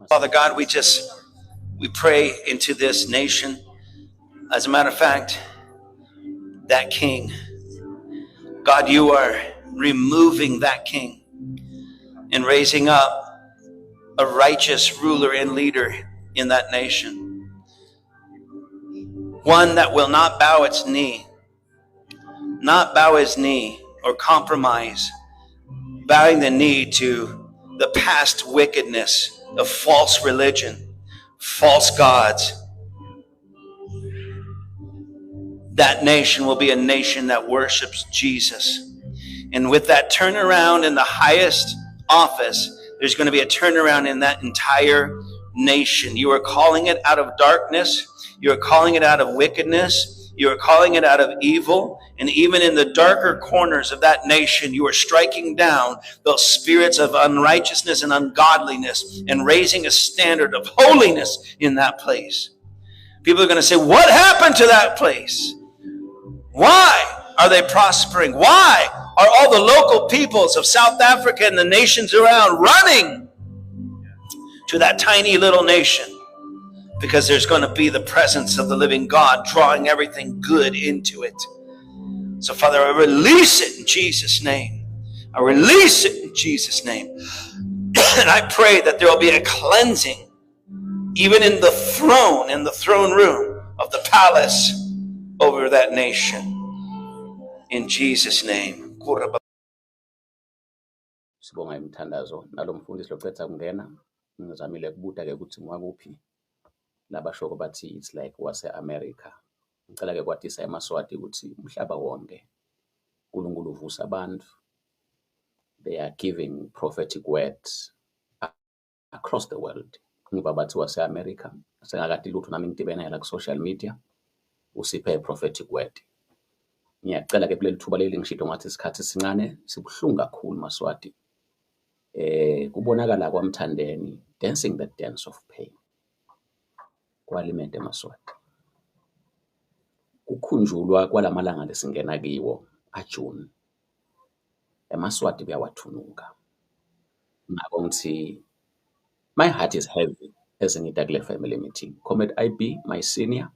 Father God, we pray into this nation. As a matter of fact, that king, God, you are removing that king and raising up a righteous ruler and leader in that nation. One that will not bow its knee, not bow his knee or compromise, bowing the knee to the past wickedness of false religion, false gods. That nation will be a nation that worships Jesus. And with that turnaround in the highest office, there's going to be a turnaround in that entire nation. You are calling it out of darkness. You are calling it out of wickedness. You are calling it out of evil. And even in the darker corners of that nation, you are striking down those spirits of unrighteousness and ungodliness and raising a standard of holiness in that place. People are going to say, what happened to that place? Why are they prospering? Why are all the local peoples of South Africa and the nations around running to that tiny little nation? Because there's going to be the presence of the living God drawing everything good into it. So, Father, I release it in Jesus' name. I release it in Jesus' name. And I pray that there will be a cleansing, even in the throne room of the palace over that nation. In Jesus' name. Sibonga imthandazo nalo mfundisi locetha kungena ngizamile kubuta ke ukuthi ngwakuphi labashoko bathi it's like wase-America. Ngicela ke kwatisa eMaswati ukuthi umhlaba wonke uNkulunkulu uvusa abantu. They are giving prophetic words across the world. Ngiba bathi wase-America sengakade lutho nami ngidibena la ku social media usiphe prophetic word. Ngiyacela ke kuleli thuba leli ngishido ngathi isikhathi sincane sibuhlungu kakhulu Maswati. Kubonakala kwaMthandeni dancing the dance of pain. Kwalimete Maswati. Kukhunjulwa kwalamalanga lesingena kiwo aJune. eMaswati kuyawathunuka. Ngako ngithi my heart is heavy as ngida kule family meeting. Comrade IB, my senior.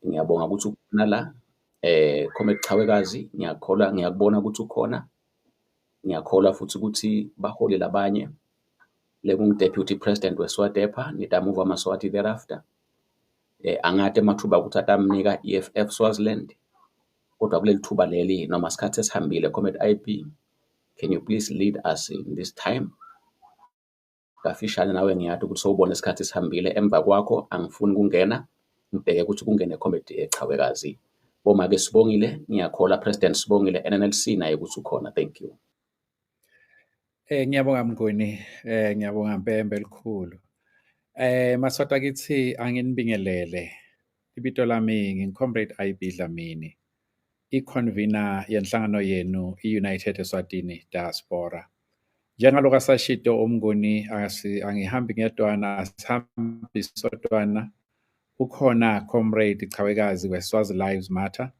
Ngiyabonga ukuthi ukhona la. Comrade Chawekazi, ngiyakubona ukuthi ukhona. Ngiyakholwa futhi ukuthi baholi labanye deputy president weSwadepa nitamuva Maswati thereafter. Angade mathuba ukuthi atamnika EFF Swaziland. Kodwa kuleli thuba leli noma sikhathi esihambile Comrade IB, can you please lead us in this time? Kafishane nawe ngiyathi ukuthi sowubona isikhathi esihambile emva kwakho angifuni kungena ngibheke ukuthi kungene Comrade Chawekazi. Boma ke Sibongile ngiyakhola President Sibongile NNLC naye ukuthi ukhona. Thank you. Ngiyabonga Mnguni, ngiyabonga Mpembe elikhulu. Maswati kithi anginibingelele. Ibito lami ngicomrade IB Dlamini. I-convener yenhlangano yenu i-United Eswatini Diaspora. Njengalokho asashito umnguni angihambi ngedwana asihambi sodwana. Ukhona comrade Chawekazi we-Swazi Lives Matter.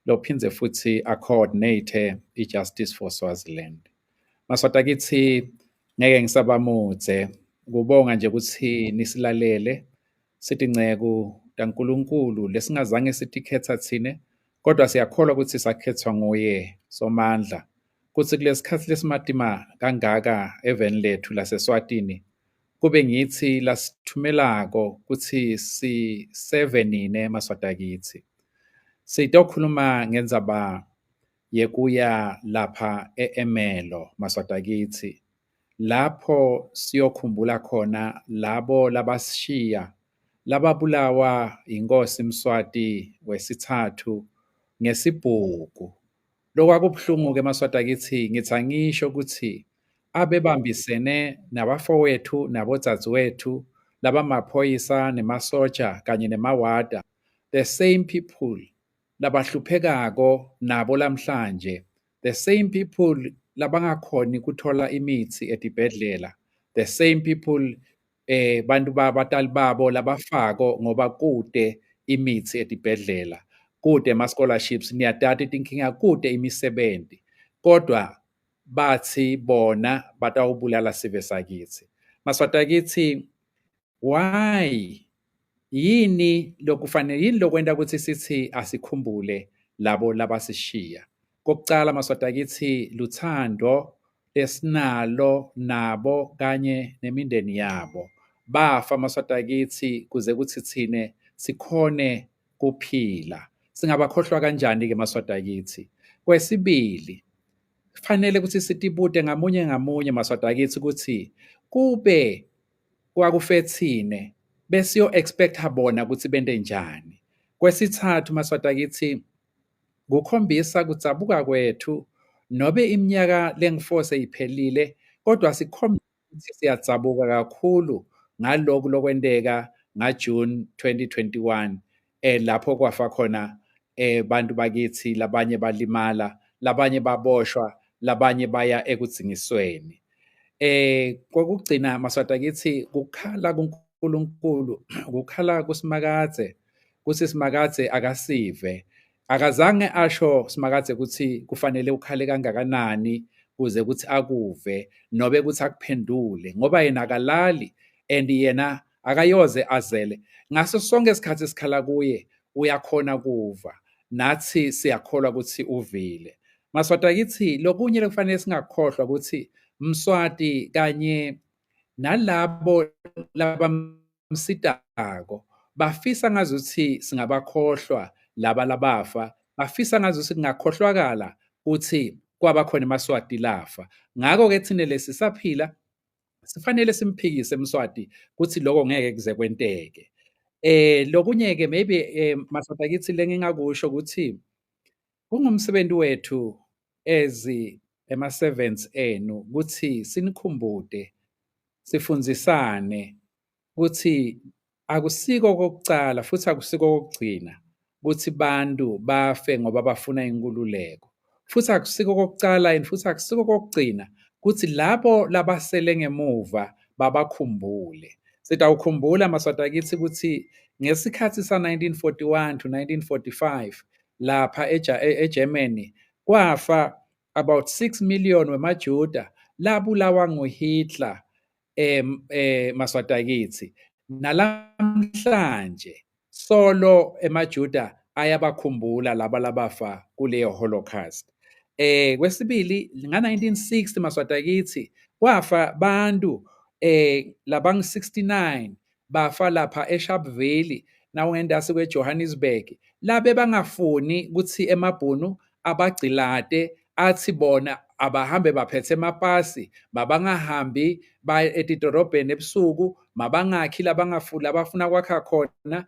Lophinze futhi a-coordinate i-Justice for Swaziland. Maswati kithi ngeke ngisabamudze kubonga nje ukuthi nisilalele sithi nceke kaNkulunkulu lesingazange sitikhetha thine kodwa siyakholwa ukuthi sakhethwa nguye somandla kuthi kulesikhathi lesimatima kangaka eveni lethu laseSwatini kube ngithi lasithumelako ukuthi si-7 Maswati kithi sitokhuluma ngenzaba yekuya lapha eEmelo Maswati kithi lapho siyokhumbula khona labo labashiya lababulawa inkosi Mswati wesithathu ngesibhuku. Lokwakubuhlungu ke Maswati kithi ngithi ngisho ukuthi abebambisene nabafowethu nabodzadzewethu labamaphoyisa nemasoja kanye nemawada, the same people labahluphekako nabo lamhlanje, the same people labangakhoni kuthola imithi etibhedlela, the same people bantu babatali babo labafako ngoba kude imithi etibhedlela, kude ama-scholarships, niyadata tinkinga kude imisebenzi, kodwa bathi bona batawubulala sive sakithi. Maswati akithi, why yini lokwenda ukuthi sithi asikhumbule labo labasishiya? Kokucala Maswati akithi luthando esinalo nabo kanye nemindeni yabo. Bafa Maswati akithi kuze kuthi thine sikhone kuphila. Singabakhohlwa kanjani-ke Maswati akithi? Kwesibili, kufanele ukuthi sitibude ngamunye Maswati akithi ukuthi kube kwakufethine besiyo-expecta bona ukuthi bende njani. Kwesithathu Maswati akithi, kukhombisa kudzabuka kwethu nobe iminyaka lengu-4 seyiphelile, kodwa sikhombisa ukuthi siyadzabuka kakhulu ngalokhu lokwenteka ngaJune 2021 lapho kwafa khona bantu bakithi, labanye balimala, labanye baboshwa, labanye baya ekudzingisweni. Kokugcina Maswati akithi, kukhala kuNkulunkulu, kukhala kuSimakadze, kuthi Simakadze akasive. Akazange asho Simakadze ukuthi kufanele ukhale kangakanani kuze kuthi akuve nobe kuthi akuphendule, ngoba yena akalali and yena akayoze azele. Ngaso sonke isikhathi esikhala kuye uyakhona kuva, nathi siyakholwa ukuthi uvile. Maswati akithi, lokunye lekufanele singakukhohlwa ukuthi Mswati kanye nalabo labamsidako bafisa ngazuthi singabakhohlwa laba labafa, bafisa ngazuthi kungakhohlwakala ukuthi kwabakhona eMaswati lafa. Ngakho-ke thina lesisaphila sifanele simphikise Mswati ukuthi lokho ngeke kuze kwenteke. Lokunye-ke maybe Maswati akithi lengingakusho ukuthi kungumsebenzi wethu ema-servants enu ukuthi sinikhumbude, sifundzisane ukuthi akusiko kokucala futhi akusiko kokugcina ukuthi bantu bafe ngoba bafuna inkululeko, futhi akusiko kokucala and futhi akusiko kokugcina ukuthi labo labasele ngemuva babakhumbule. Sitawukhumbula Maswati akithi ukuthi ngesikhathi sa-1941 to 1945 lapha eGermany kwafa about 6 million wemaJuda labulawa nguHitler Maswati akithi. Nalamhlanje solo emaJuda ayabakhumbula laba labafa kuleyo Holocaust. Kwesibili, nga-1960 Maswati akithi kwafa bantu labangu-69 bafa lapha eSharpeville nawungentasi kweJohannesburg, labe bangafuni ukuthi emabhunu abagcilate athi bona abahambe baphethe emapasi, mabangahambi baya etidorobheni ebusuku, mabangakhi labafuna kwakha khona,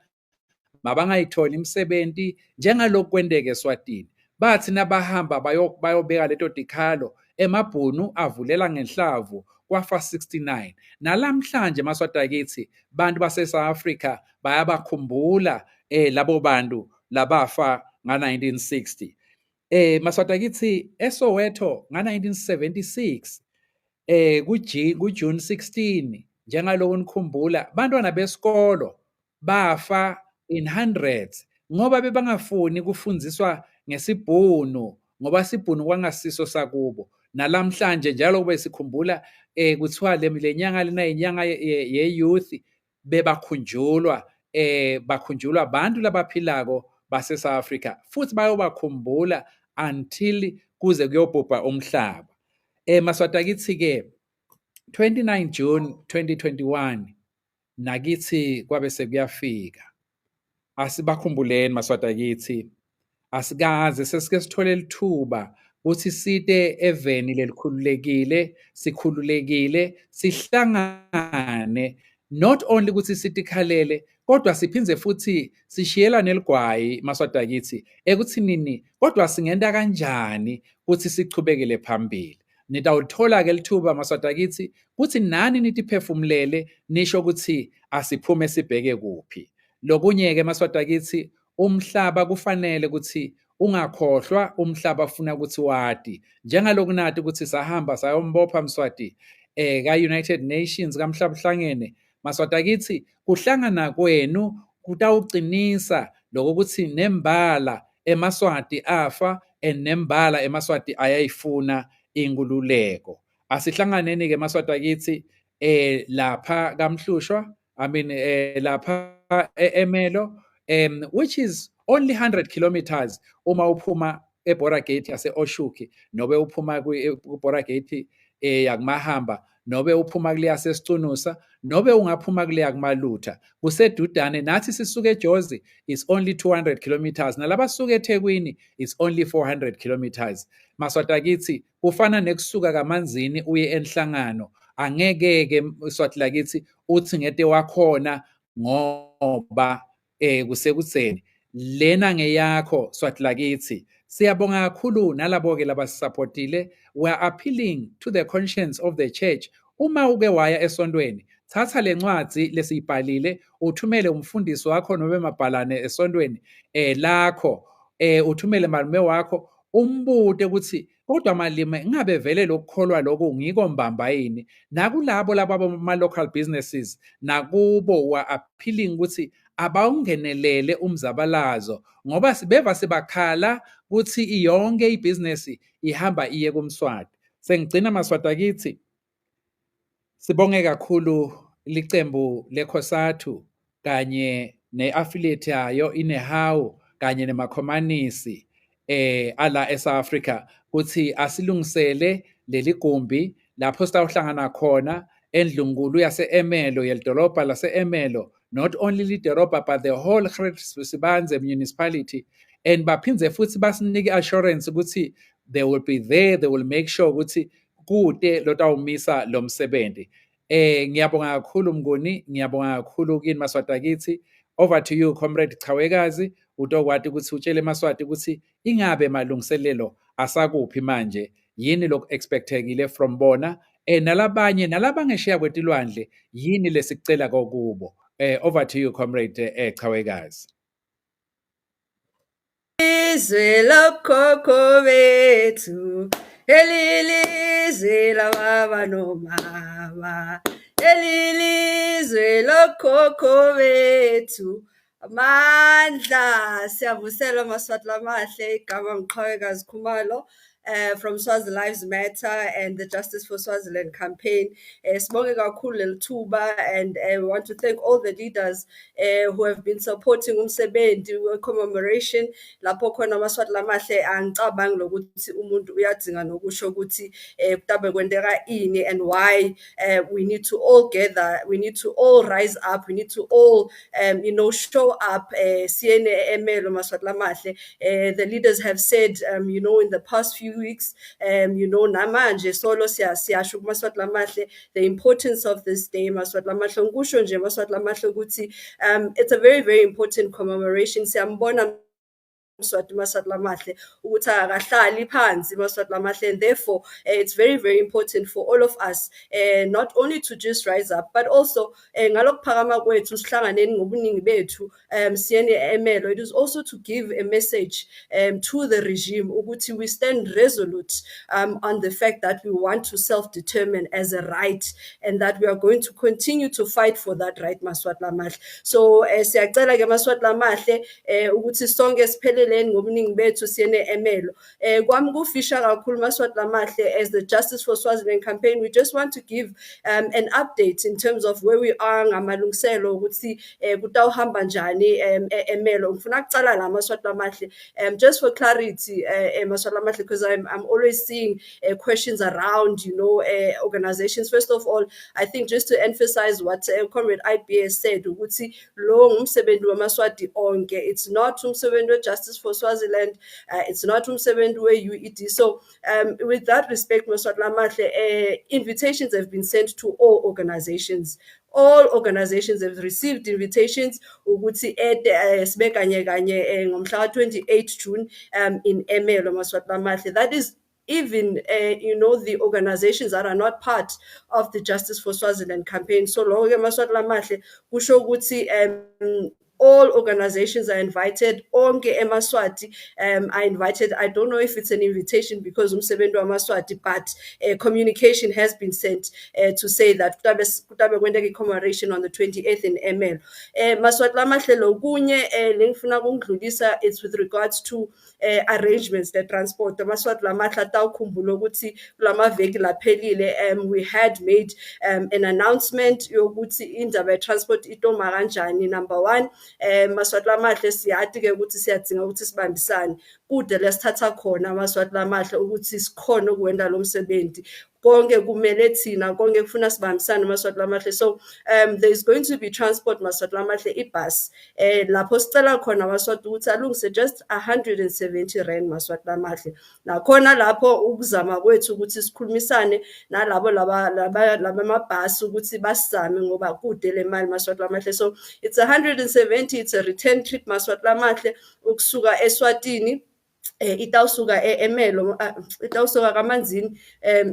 mabangayitholi imsebenti, njengalokhu kwenteke eSwatini. Bathi nabahamba bayobeka leto tikhalo emabhunu avulela ngenhlavu kwafa 69. Nalamhlanje Maswati akithi bantu base-South Africa bayabakhumbula labo bantu labafa nga-1960. Maswati akithi eSoweto nga-1976 kuJune 16 njengaloku nikhumbula, bantwana besikolo bafa in hundreds ngoba bebangafuni kufundziswa ngesibhunu, ngoba isibhunu kwangasiso sakubo. Nalamhlanje njalo kube sikhumbula kuthiwa le nyanga lena inyanga ye-youth, bebakhunjulwa bakhunjulwa abantu labaphilako base-South Africa, futhi bayobakhumbula until kuze kuyobhubha umhlaba. Maswati akithi-ke 29 June 2021 nakithi kwabe sekuyafika. Asibakhumbuleni Maswati akithi, asikaze sesike sithole lithuba ukuthi site eveni lelikhululekile, sikhululekile, sihlangane, not only ukuthi sitikhalele kodwa siphindze futhi sishiyelane ligwayi Maswati akithi ekuthinini kodwa singenta kanjani ukuthi sichubekele phambili. Nitawuthola-ke lithuba Maswati akithi ukuthi nani nitiphefumulele nisho ukuthi asiphume sibheke kuphi. Lokunye-ke Maswati akithi, umhlaba kufanele ukuthi ungakhohlwa, umhlaba ufuna ukuthi wati. Njengaloku nathi ukuthi sahamba sayombopha Mswati ka-United Nations kaMhlaba Uhlangene, Maswati akithi kuhlangana kwenu kutawucinisa lokho ukuthi nembala eMaswati afa and nembala eMaswati ayayifuna inkululeko. Asihlanganeni-ke Maswati akithi lapha kaMhlushwa, I mean lapha eMelo, which is only 100 kilometers uma uphuma eBora Gate yase Oshuki nobe uphuma kuBora Gate yakuMahamba nobe uphuma kuleya seSicunusa nobe ungaphuma kuleya kuMalutha kusedudane. Nathi sisuke eJozi is only 200 kilometers, nalaba suke eThekwini is only 400 kilometers. Maswata kithi kufana nekusuka kaManzini uye eNhlangano. Angeke-ke Swati lakithi uthi ngete wakhona ngoba kusekutheni lena ngeyakho Swati lakithi. Siyabonga kakhulu nalabo-ke labasisupportile. We are appealing to the conscience of the church. Uma uke waya esontweni, thatha le ncwadi lesiyibhalile uthumele umfundisi wakho noma emabhalane esontweni lakho, uthumele malume wakho, umbude ukuthi kodwa malime ngabe vele lokukholwa lokho ngiko mbamba yini. Nakulabo laba ma-local businesses nakubo wa appealing ukuthi abawungenelele umzabalazo ngoba sibeva sibakhala ukuthi yonke ibhizinesi ihamba iye kuMswati. Sengigcina Maswati kithi, sibonge kakhulu licembu leKhosathu kanye ne-affiliate yayo iNehawu kanye nemakhomanisi ala eSouth Africa ukuthi asilungisele leli gumbi lapho sitawuhlangana khona endlunkulu yase-Emelo, yelidolobha lase-Emelo, not only lidolobha but the whole Sibanze municipality, and baphindze futhi basinike assurance ukuthi they will be there, they will make sure ukuthi kude lotawumisa lo msebenzi. Ngiyabonga kakhulu Mnguni, ngiyabonga kakhulu kini Maswati kithi. Over to you Comrade Chawekazi, utokwathi ukuthi utshele Maswati ukuthi ingabe malungiselelo asakuphi manje, yini lokhu expectekile from bona, nalabanye nalabangesheya kwetilwandle yini lesicela kokubo. Over to you Comrade Chawekazi. Izwe lokhokho bethu, elilizwe lababa nomama, elilizwe lokhokho bethu, amandla siyavusela Maswati lamahle igama Mqhawekazi Khumalo from Swazi Lives Matter and the Justice for Swaziland campaign. Sibonge kakhulu lelithuba, and we want to thank all the leaders who have been supporting umsebenzi we-commemoration. Lapho khona Maswati lamahle angicabangi lokuthi umuntu uyadzinga nokusho ukuthi kutabe kwendeka ini and why we need to all gather, we need to all rise up, we need to all show up. Siyene Emelo Maswati lamahle, the leaders have said in the past few weeks, namanje solo siyasho Maswati lamahle the importance of this day. Maswati lamahle ngisho nje Maswati lamahle ukuthi it's a very, very important commemoration. Siyambona Maswati lamahle ukuthi akahlali phansi Maswati lamahle, and therefore it's very, very important for all of us not only to just rise up but also ngalokuphakama kwethu sihlanganeni ngobuningi bethu siyene Emelo. It is also to give a message to the regime ukuthi we stand resolute on the fact that we want to self-determine as a right, and that we are going to continue to fight for that right Maswati lamahle. So siyacela ke Maswati lamahle ukuthi sonke sipheleleni ngobuningi bethu siyene Emelo. Kwami kufisha kakhulu Maswati lamahle, as the Justice for Swaziland campaign, we just want to give an update in terms of where we are ngamalungiselo ukuthi kutawuhamba njani Emelo. Ngifuna kucala la Maswati lamahle just for clarity Maswati lamahle, because I'm always seeing questions around organizations. First of all, I think just to emphasize what Comrade IBS said ukuthi lo umsebenzi waMaswati onke, it's not umsebenzi we Justice for Swaziland, it's not umsebenzi we UED. So with that respect Maswati lamahle, invitations have been sent to all organizations. All organizations have received invitations ukuthi sibe kanye ngomhla 28 June in Emelo Maswati lamahle. That is even the organizations that are not part of the Justice for Swaziland campaign. So lo ke Maswati lamahle kusho ukuthi all organizations are invited. Onke eMaswati are invited. I don't know if it's an invitation because umsebenzi waMaswati, but communication has been sent to say that kutabe kwendeka commemoration on the 28th in ML. Maswati lamahle lokunye lengifuna ukungidlulisa, it's with regards to arrangements the transport. Maswati lamahle tawukhumbula ukuthi kulamaveki laphelile we had made an announcement yokuthi indaba transport itoma kanjani. Number one, Maswati lamahle siyathi ke ukuthi siyadinga ukuthi sibambisane kude lesithatha khona Maswati lamahle ukuthi sikhona ukwenza lo msebenzi. Konke kumele thina konke kufuna sibambisane Maswati lamahle. So there's going to be transport Maswati lamahle ibus lapho sicela khona Maswati ukuthi alungise just 170 rand Maswati lamahle. Nakhona lapho ukuzama kwethu ukuthi sikhulumisane nalabo laba mabhasi ukuthi basizame ngoba kude le mali Maswati lamahle. So it's 170, it's a return trip Maswati lamahle ukusuka eSwatini itawusuka eMelo itawusuka kaManzini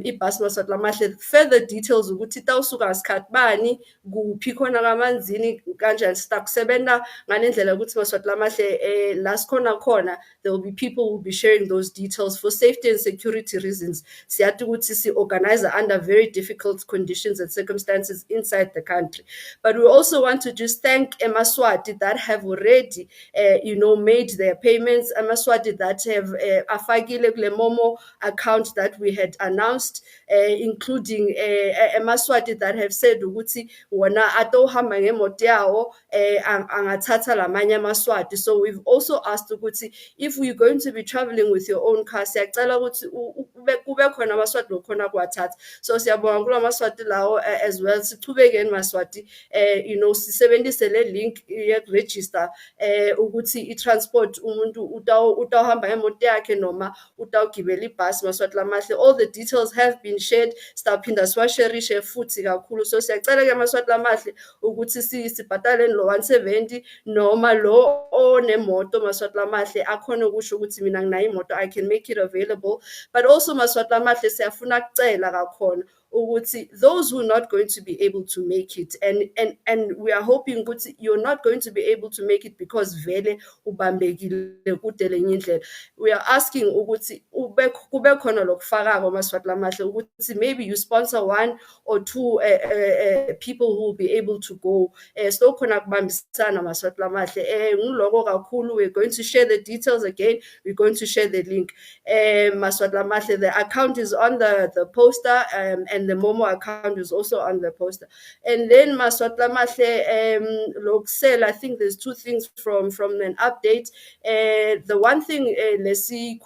ibus Maswati lamahle. Further details ukuthi itawusuka ngasikhathi bani kuphi khona kaManzini kanjani sitakusebenza ngalendlela ukuthi Maswati lamahle la sikhona khona there will be people who will be sharing those details for safety and security reasons. Siyathi ukuthi si organize under very difficult conditions and circumstances inside the country, but we also want to just thank eMaswati that have already made their payments. eMaswati that have afakile kule Momo account that we had announced, including eMaswati that have said ukuthi wona atohamba ngemoto yawo angathatha lamanye eMaswati. So we've also asked ukuthi if we're going to be traveling with your own car, siyacela ukuthi kube khona aMaswati lokhona kuwathatha. So siyabonga kula Maswati lawo as well. Sichubeke eMaswati sisebenzise le link ye-register ukuthi i-transport umuntu utawuhamba ngemoto yakhe noma utawugibela ibhasi Maswati lamahle. All the details have been shared. Sitaphinda siwasherishe futhi kakhulu. So siyacela ke Maswati lamahle ukuthi sibhadale lo 170 noma lo onemoto Maswati lamahle akhona ukusho ukuthi mina nginayo imoto, I can make it available. But also Maswati lamahle siyafuna kucela kakhona ukuthi those who are not going to be able to make it, and we are hoping ukuthi you're not going to be able to make it because vele ubambekile kude lenye indlela. We are asking ukuthi kube khona lokufakako Maswati lamahle ukuthi maybe you sponsor 1 or 2 people who will be able to go. So khona kubambisana Maswati lamahle ngiloko kakhulu. We're going to share the details again. We're going to share the link. Maswati lamahle, the account is on the poster and the Momo account is also on the poster. And then Maswati lamahle lokusela, I think there's 2 things from an update. The one thing let's see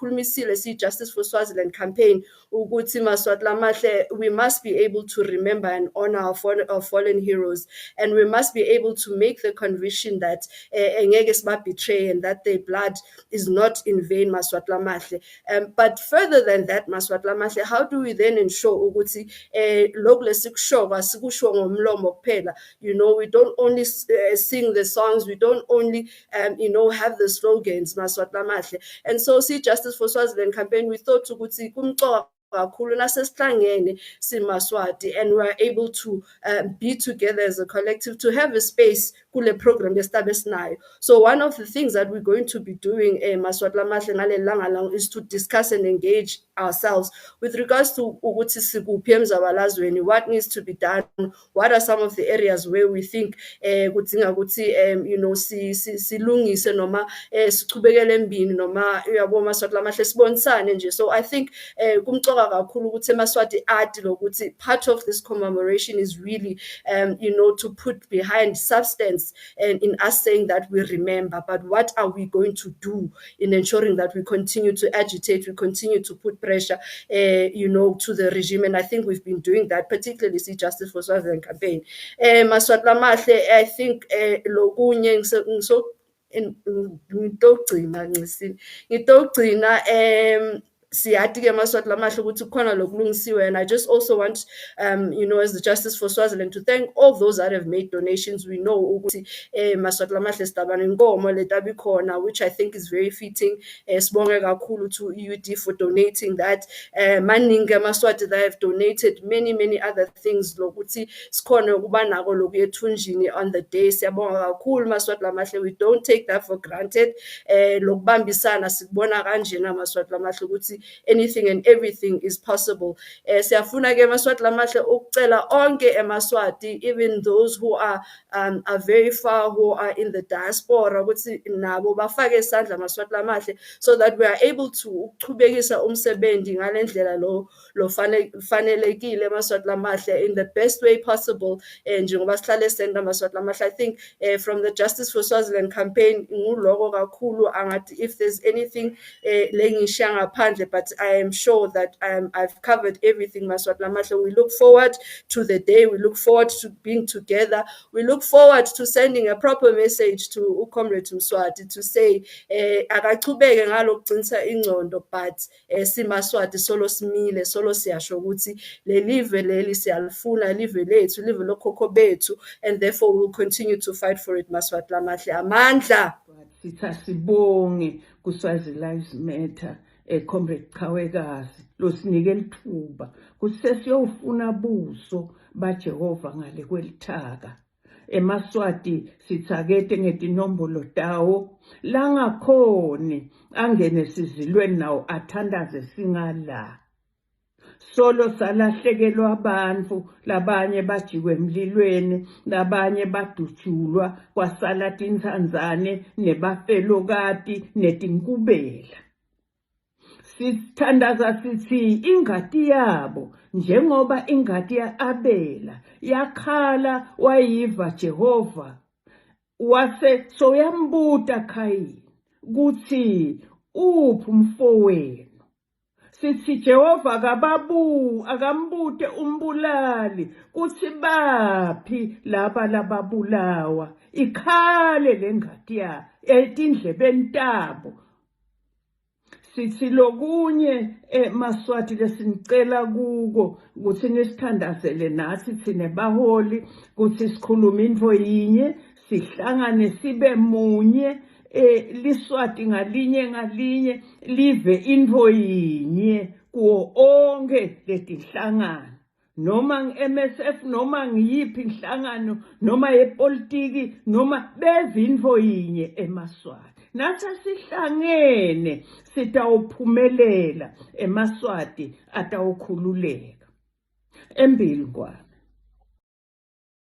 Justice for Swaziland campaign ukuthi Maswati lamahle, we must be able to remember and honor our fallen heroes, and we must be able to make the conviction that engeke sibabetray and that their blood is not in vain Maswati lamahle. But further than that Maswati lamahle, how do we then ensure ukuthi lokhu lesikusho asikusho ngomlomo kuphela? We don't only sing the songs, we don't only have the slogans Maswati lamahle. And so Justice for Swaziland campaign, we thought ukuthi kumcoka kakhulu nasesihlangene siMaswati and we are able to be together as a collective to have a space kule program yesitabe sinayo. So one of the things that we're going to be doing Maswati lamahle ngale langa lang is to discuss and engage ourselves with regards to ukuthi sikuphi emzabalazweni, what needs to be done, what are some of the areas where we think kudinga ukuthi silungise noma sichubekele embini noma uyabo Maswati lamahle sibonisane nje. So I think kumcoka kakhulu ukuthi eMaswati ati lokuthi part of this commemoration is really to put behind substance and in us saying that we remember, but what are we going to do in ensuring that we continue to agitate, we continue to put pressure to the regime. And I think we've been doing that, particularly Justice for Swaziland campaign. Maswati lamahle, I think lokunye ngitogcina siyati ke eMaswati lamahle ukuthi kukhona lokulungisiwe. And I just also want, as the Justice for Swaziland, to thank all those that have made donations. We know ukuthi eMaswati lamahle sidabana inkomo letabikhona, which I think is very fitting. Sibonge kakhulu to EUD for donating that. Maningi eMaswati that have donated many other things lokuthi sikhona ukuba nako lokuya ethunjini on the day. Siyabonga kakhulu Maswati lamahle. We don't take that for granted. Lokubambisana sikubona kanjena Maswati lamahle ukuthi anything and everything is possible. Siyafuna ke Maswati lamahle ukucela onke eMaswati, even those who are very far, who are in the diaspora, ukuthi nabo bafake isandla Maswati lamahle, so that we are able to ukuchubekisa umsebenzi ngalendlela lo fanelekile Maswati lamahle in the best way possible. Njengoba sihlale senda Maswati lamahle, I think from the Justice for Swaziland campaign nguloko kakhulu angathi if there's anything lengishiya ngaphandle, but I am sure that I've covered everything Maswati lamahle. We look forward to the day, we look forward to being together, we look forward to sending a proper message to Comrade Mswati to say akachubeke ngalokugcinisa ingcondo, but siMaswati solo simile, solo siyasho ukuthi lelive leli siyalifuna, live lethu, live lokhokho bethu, and therefore we will continue to fight for it Maswati lamahle. Amandla. Sitha sibonge kuSwazi Lives Matter Comrade Qhawekazi losinike lithuba kusesiyofuna buso baJehova ngale kwelithaka. eMaswati sithakete ngetinombolo tawo langakhoni angene sizilweni nawo athandaze singala. Solo salahlekelwa abantu, labanye bajikwe emlilweni, labanye badutshulwa, kwasala tinsanzane nebafelokati netinkubela. Sithandaza sithi ingadi yabo njengoba ingadi ya-Abela yakhala wayiva Jehova wase soyambuta Khayini kuthi uphi umfowenu. Sithi Jehova akambute umbulali kuthi baphi laba lababulawa ikhale lengadi ya etindlebeni tabo. Sithi lokunye eMaswati lesinicela kuko ukuthi nisithandazele nathi thina baholi ukuthi sikhulume into yinye, sihlangane sibe munye, liSwati ngalinye live into yinye kuwo onke letinhlangano, noma ngi-MSF noma ngiyiphi inhlangano noma yepolitiki noma beve into yinye eMaswati. Nathi sihlangene sitawuphumelela eMaswati atawukhululeka. Embili kwami.